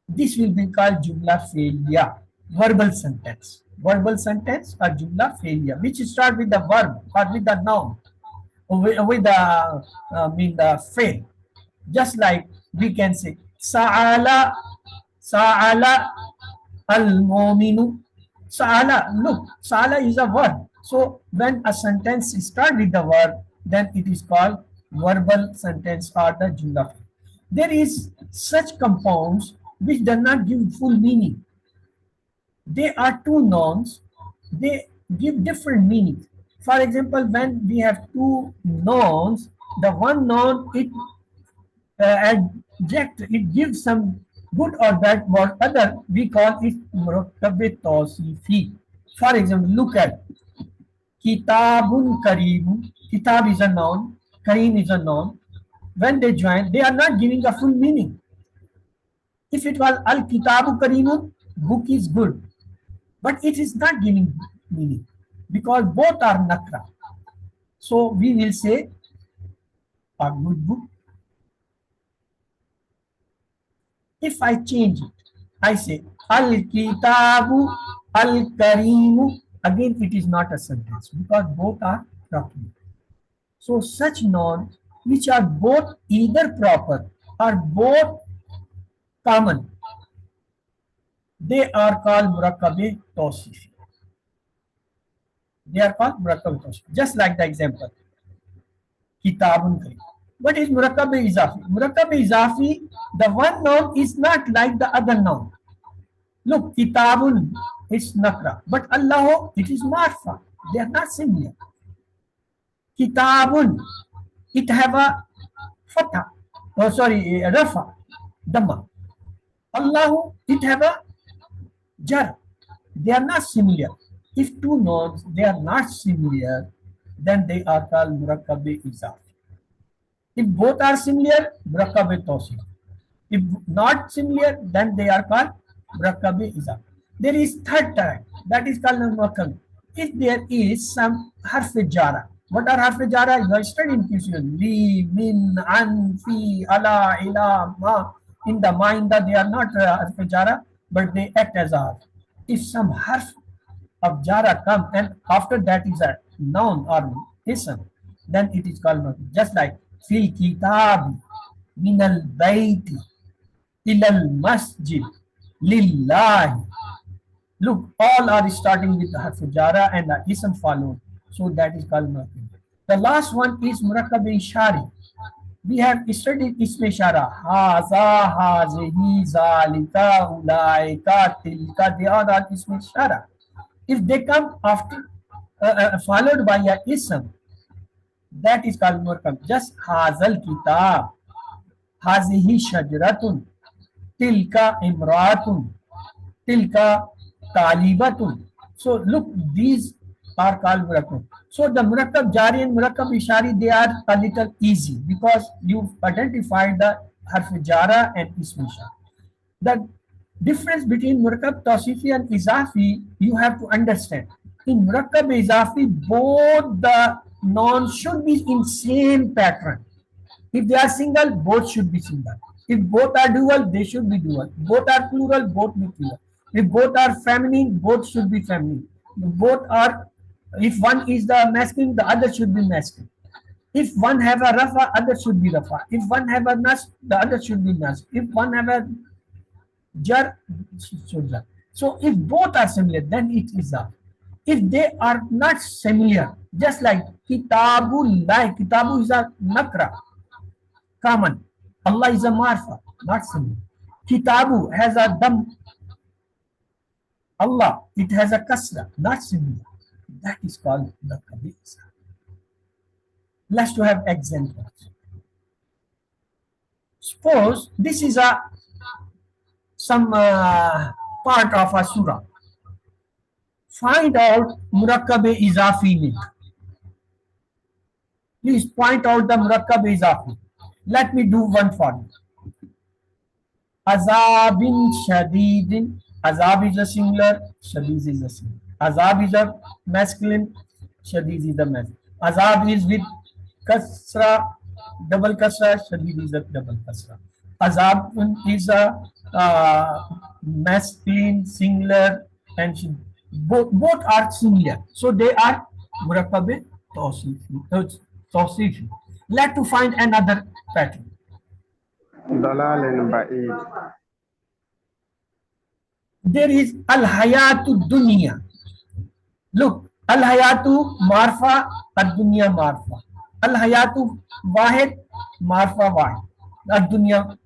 [SPEAKER 1] This will be called jumla failure, verbal sentence. Verbal sentence or jumla failure, which start with the verb or with the noun, or with the fail. Just like we can say Sa'ala al-mu'minu. Sa'ala, look, Sa'ala is a verb. So when a sentence starts with the verb, then it is called verbal sentence or the jumla. There is such compounds which do not give full meaning. They are two nouns. They give different meanings. For example, when we have two nouns, the one noun it adject, it gives some good or bad, what other we call it murakkab tawsifi. For example, look at kitabun kareem. Kitab is a noun, kareem is a noun. When they join, they are not giving a full meaning. If it was al kitabu kareemun, book is good, but it is not giving meaning because both are nakra. So we will say a good book. If I change it, I say al kitabu al karimu. Again, it is not a sentence because both are proper. So such nouns which are both either proper or both common, they are called murakkabe tawsifi. They are called murakkabe tawsifi. Just like the example, kitabun karim. What is murakkabe izafi? Murakkabe izafi, the one noun is not like the other noun. Look, kitabun is nakra, but Allahu it is marfa. They are not similar. Kitabun, it have a fatha. Oh, sorry, rafa, dhamma. Allahu, it have a jar. They are not similar. If two nouns they are not similar, then they are called murakkabe izafi. If both are similar, murakkabe tawsif. If not similar, then they are called murakkabe izafi. There is third type, that is called murakkab. If there is some harf jara. What are harf jara? You are studying QC. Li, min, an, fi, ala, ila, ma. In the minda, they are not harf jara, but they act as a harf. If some harf of jara come and after that is a noun or ism, then it is called murakkab. Just like fil kitabi, min al bayti, ilal masjid, lillahi. Look, all are starting with the harf jara and the ism followed. So that is called murakkab. The last one is murakkab ishari. We have studied ism ishara. Haza, hazihi, zalika, ulaika, tilka. They all are ism ishara. If they come after followed by a ism, that is called murakkab. Just hazal kitab, hazihi shajratun, tilka imratun, tilka talibatun. So look, these are called murakkab. So the murakkab jari and murakkab ishari, they are a little easy because you identified the harf jara and ism ishara. The difference between murakkab tawsifi and izafi you have to understand. In murakkab izafi, both the nouns should be in same pattern. If they are single, both should be single. If both are dual, they should be dual. Both are plural, both be plural. If both are feminine, both should be feminine. Both are, if one is the masculine, the other should be masculine. If one have a rafa, other should be rafa. If one have a nas, the other should be nas. If one have a jar, should jar. So if both are similar, then it is a. If they are not similar, just like kitabul lai, kitabu is a nakra, common. Allah is a marfa, not similar. Kitabu has a dam. Allah, it has a kasra, not similar. That is called the kabisa. Let's to have examples. Suppose this is a some part of a surah. Find out murakkabe izafi in it. Please point out the murakkabe izafi. Let me do one for you. Azabin shadidin. Azab is a singular, shadid is a singular. Azab is a masculine, shadid is the masculine. Azab is with kasra, double kasra, shadid is a double kasra. Azab is a masculine, singular, and both are similar. So they are murakkabe tawsifi. Let to find another pattern.
[SPEAKER 4] Dalalin ba'id.
[SPEAKER 1] There is al hayatu dunya. Look, al hayatu marfa, ad dunya marfa. Al hayatu wahid, marfa wahid. Ad dunya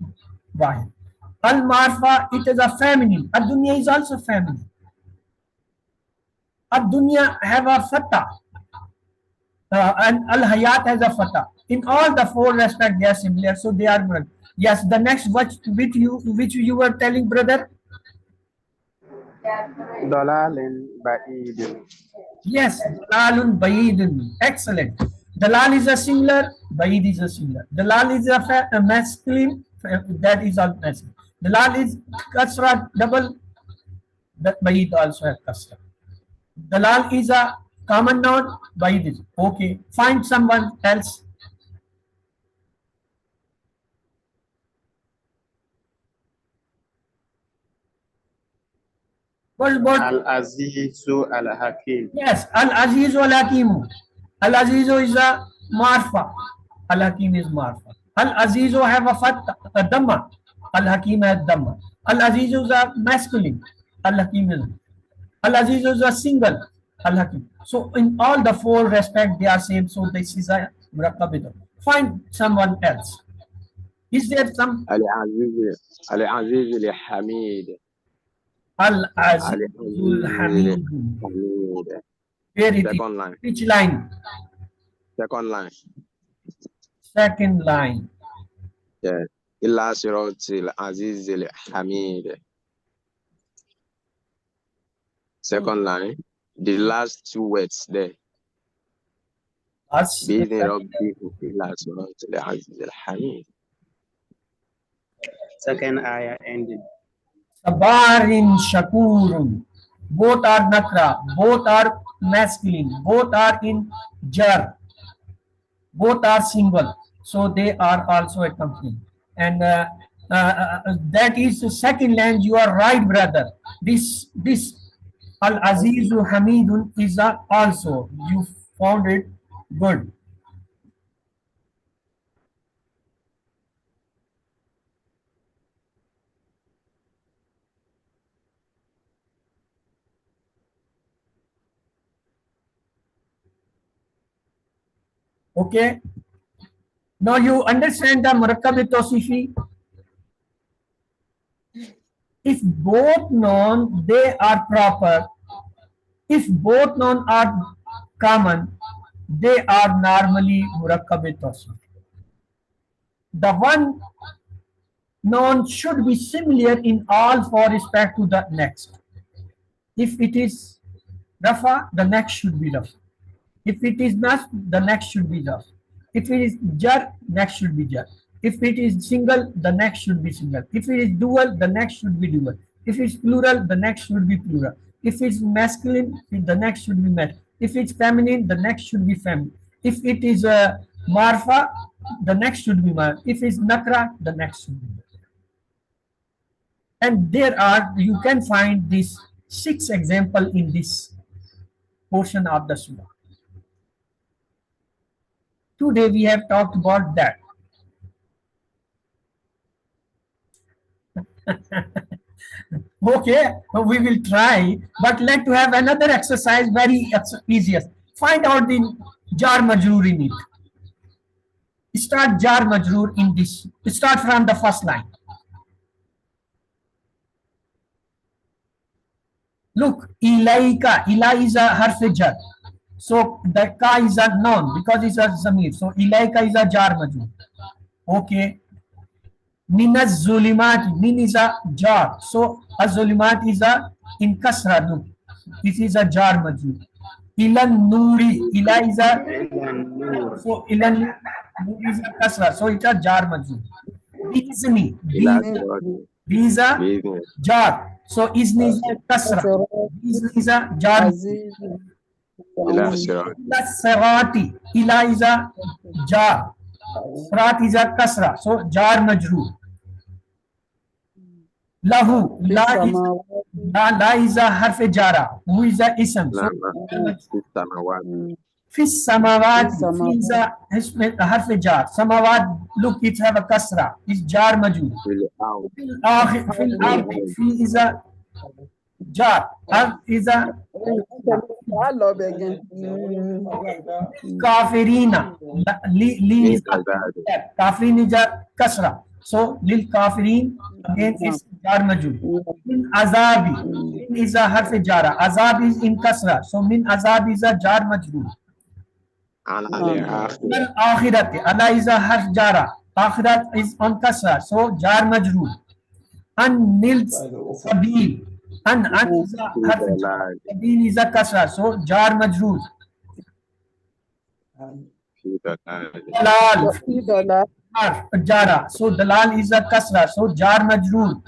[SPEAKER 1] wahid. Al marfa, it is a feminine. Ad dunya is also feminine. Ad-dunya have a fatah, and al-hayat has a fatah. In all the four respects, they are similar, so they are one. Yes, the next which you were telling, brother.
[SPEAKER 4] Dalalin ba'idin.
[SPEAKER 1] Yes, dalalun bayidun. Excellent. Dalal is a singular, bayid is a singular. Dalal is a masculine, that is all masculine. Dalal is kasra double, that bayid also has kasra. Dalal is a common noun, bayid is. Okay, find someone else. What?
[SPEAKER 4] Al-Azizu al-Hakim.
[SPEAKER 1] Yes, Al-Azizu Al-Hakimu. Al-Azizu is a marfa. Al-Hakim is marfa. Al-Azizu have a fatha, a dhamma. Al-Hakim has dhamma. Al-Azizu is a masculine. Al-Hakim is. Al-Azizu is a single. Al-Hakim. So in all the four respects, they are same. So this is a murakkabita. Find someone else. Is there some
[SPEAKER 3] Al-Aziz al-Hamid.
[SPEAKER 1] Al-Azizul Hamid?
[SPEAKER 3] Hamid.
[SPEAKER 1] Where it is?
[SPEAKER 3] Second line.
[SPEAKER 1] Which line?
[SPEAKER 3] Second line.
[SPEAKER 1] Second line.
[SPEAKER 3] Yeah. Illa siratil Aziz al-Hamid. Second line. The last two words there.
[SPEAKER 1] Us.
[SPEAKER 3] Being illa siratil Aziz al-Hamid.
[SPEAKER 4] Second ayah ended.
[SPEAKER 1] Sabarin Shakurun. Both are nakra, both are masculine, both are in jar, both are single, so they are also accompanied. And that is the second line. You are right, brother. This Al Azizu Hamidun is also, you found it good. Okay. Now you understand the Murakkab Tawsifi. If both noun they are proper, if both noun are common, they are normally Murakkab Tawsifi. The one noun should be similar in all four respect to the next. If it is Rafa, the next should be Rafa. If it is Nasb, the next should be Nasb. If it is Jar, next should be Jar. If it is single, the next should be single. If it is dual, the next should be dual. If it's plural, the next should be plural. If it's masculine, the next should be masculine. If it's feminine, the next should be feminine. If it is marfa, the next should be marfa. If it's nakra, the next should be nakra. And there are, you can find these 6 examples in this portion of the surah. Today we have talked about that. Okay, we will try, but let to have another exercise, very easiest. Find out the jar majroor in it. Start jar majroor in this. Start from the first line. Look, ilaika. Ila is a harf jar. So the ka is a noun because it's a zamir. So ilaika is a jar majroor. Okay. Minas zulimat. Min is a jar. So a zulimat is a in kasra. Look, this is a jar majroor. Ilan nuri. Ila is a, so ilan nuri is a kasra. So it's a jar majroor. Bizni. Bi is a jar. So izni is a kasra. Izni is a jar. Ila sirati. Ila is a jar. Sirat is a kasra. So jar majroor. Lahu. La is a harf jara. Who is a ism. So Fis samawat. Fi is a harf jar. Samawat. Look, it have a kasra. It's jar majroor. Fil ardi. Fi is a jar. Ard is a kafirina. Li is a kafirina is a kasra. So lil kafirin again is jar majrur. Min azabi. Min is a harf jara. Azab is in kasra. So min azab is a jar majrur.
[SPEAKER 3] على الآخرة
[SPEAKER 1] Al akhirati. Allah is a harf jara. Akhirat is on kasra. So jar majrur. An nil sabil. An is a
[SPEAKER 3] في
[SPEAKER 1] harf jara.
[SPEAKER 3] ضلال
[SPEAKER 1] Sabil is a kasra. So jar majrur.
[SPEAKER 3] في ضلال
[SPEAKER 1] Dalal.
[SPEAKER 5] في ضلال
[SPEAKER 1] Harf jara. So dalal is a kasra. So jar majrur.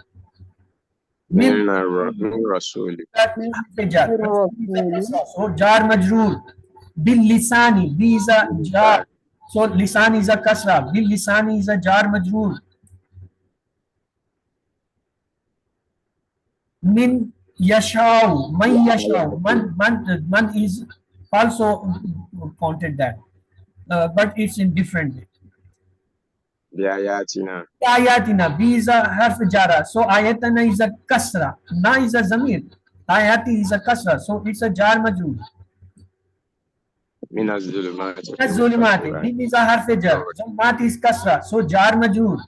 [SPEAKER 1] Min
[SPEAKER 3] من رسول
[SPEAKER 1] harf jar.
[SPEAKER 5] من رسول
[SPEAKER 1] So jar majrur. Bil lisani. B is a jar. So lisan is a kasra. Bil lisani is a jar majrur. Min yashau. Man yashau. Man is also counted that. But it's in different way.
[SPEAKER 3] بآياتنا
[SPEAKER 1] Ayatina. B is a harf jara. So ayatana is a kasra. Na is a zamir. Ayati is a kasra. So it's a jar majrur.
[SPEAKER 3] من الظلمات
[SPEAKER 1] Zulumati. Dim is a harf jar. Zulmat is kasra. So jar majrur.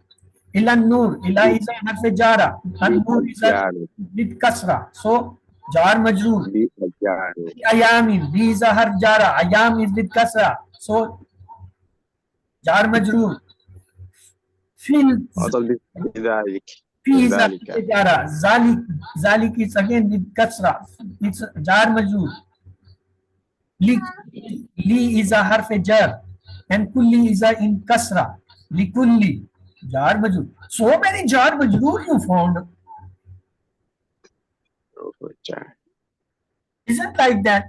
[SPEAKER 1] Ilan nur. Ila is a harf jara. An nur is a with kasra. So jar majrur.
[SPEAKER 3] بالأجيال
[SPEAKER 1] Ayami. B is a harf jara. Ayam is with kasra. So jar majrur. Fil.
[SPEAKER 3] أضل بذلك
[SPEAKER 1] Fi is a
[SPEAKER 3] ذلك
[SPEAKER 1] harf jara. Zalik. Zalik is again with kasra. It's a jar majrur. Li, li is a harf jar and kulli is a in kasra. Li kulli jar majrur. So many jar majrur you found. Isn't like that?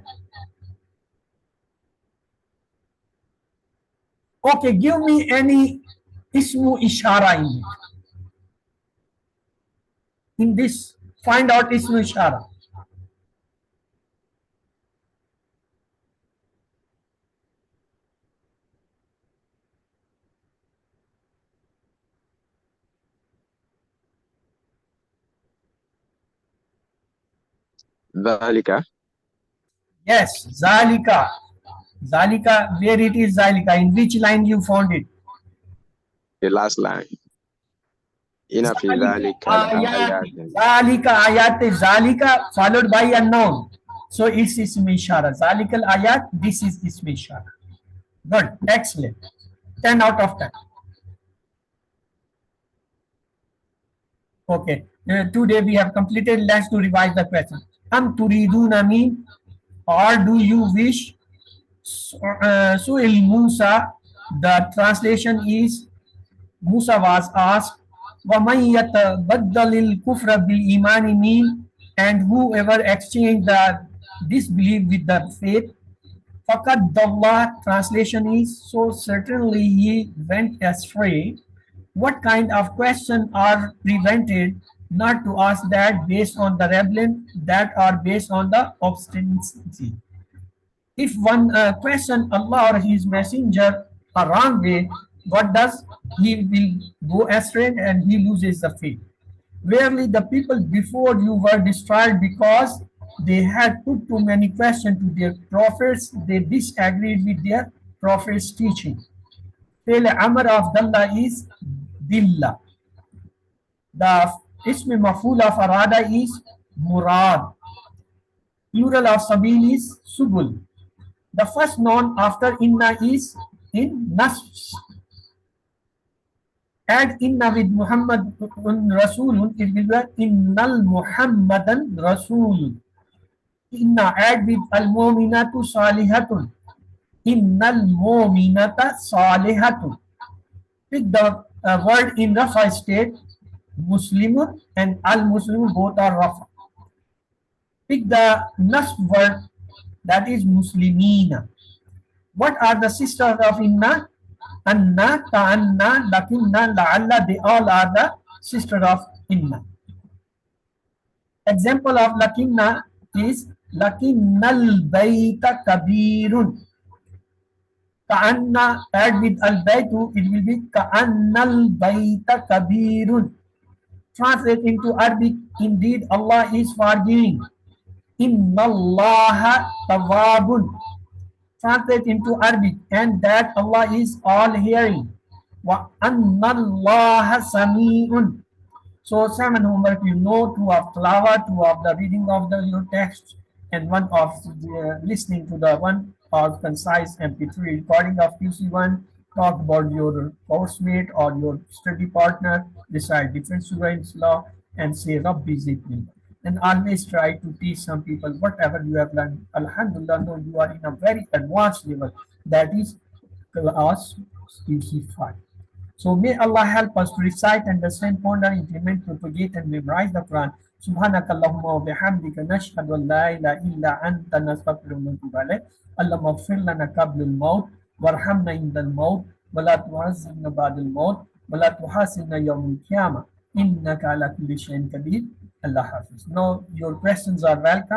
[SPEAKER 1] Okay, give me any ismu ishara in it. In this, find out ismu ishara.
[SPEAKER 3] ذلك
[SPEAKER 1] Yes, zalika. Zalika, where it is zalika? In which line you found it?
[SPEAKER 3] the last line إن في ذلك لآيات
[SPEAKER 1] Zalika ayat is zalika followed by a noun. So it's ism ishara. Zalikal ayat, this is ism ishara. Good, excellent. 10 out of 10. Okay, today we have completed. Let's to revise the question. Am turiduna mean, or do you wish? Su'il Musa, the translation is Musa was asked, وَمَنْ يَتَبَدَّلِ الْكُفْرَ بِالْإِيمَانِ mean, and whoever exchanged the disbelief with the faith, فَقَدْ ضَلَّ, translation is, so certainly he went astray. What kind of question are prevented not to ask that based on the rebellion, that are based on the obstinacy? If one question Allah or his messenger a wrong way, what does? He will go astray and he loses the faith. Verily the people before you were destroyed because they had put too many questions to their prophets, they disagreed with their prophets' teaching. Fail Amr of Dalla is Dilla. The ism maful of Arada is Murad. Plural of Sabil is Subul. The first noun after inna is in nasb. Add inna with Muhammad Rasulun, it will be innal Muhammadan Rasul. Inna add with al mu'minatu salihatun. Innal mu'minata salihatun. Pick the word in Rafa state, Muslimun and al Muslimun both are Rafa. Pick the nasb word, that is Muslimina. What are the sisters of inna? Anna, ta'anna, lakinna, la'alla, they all are the sisters of inna. Example of lakinna is lakinnal bayta kabirun. Ka'anna, add with al baytu, it will be ka'annal bayta kabirun. Translate into Arabic, indeed Allah is forgiving. Inna Allaha tawwabun. Translate into Arabic, and that Allah is all hearing. وَأَنَّ اللَّهَ سَمِيعٌ. So 7 homework, you know, 2 of tilawah, 2 of the reading of your text, and 1 of the, listening to the 1 of concise MP3 recording of QC1. Talk about your course mate or your study partner, recite different students law, and say Rabbi zidni. And always try to teach some people whatever you have learned. Alhamdulillah, no, you are in a very advanced level. That is class QC5. So may Allah help us to recite, understand, ponder, implement, propagate, and memorize the Quran. Subhanaka Allahumma wa bihamdika nashhadu an la ilaha illa anta nastaghfiruka wa natubu ilayk. Allahumma ighfir lana qabla al-maut warhamna inda al-maut wa la tu'azzibna ba'da al-maut wa la tuhasibna yawm al-qiyamah innaka ala kulli shay'in qadir. Allah Hafiz. Now your questions are welcome.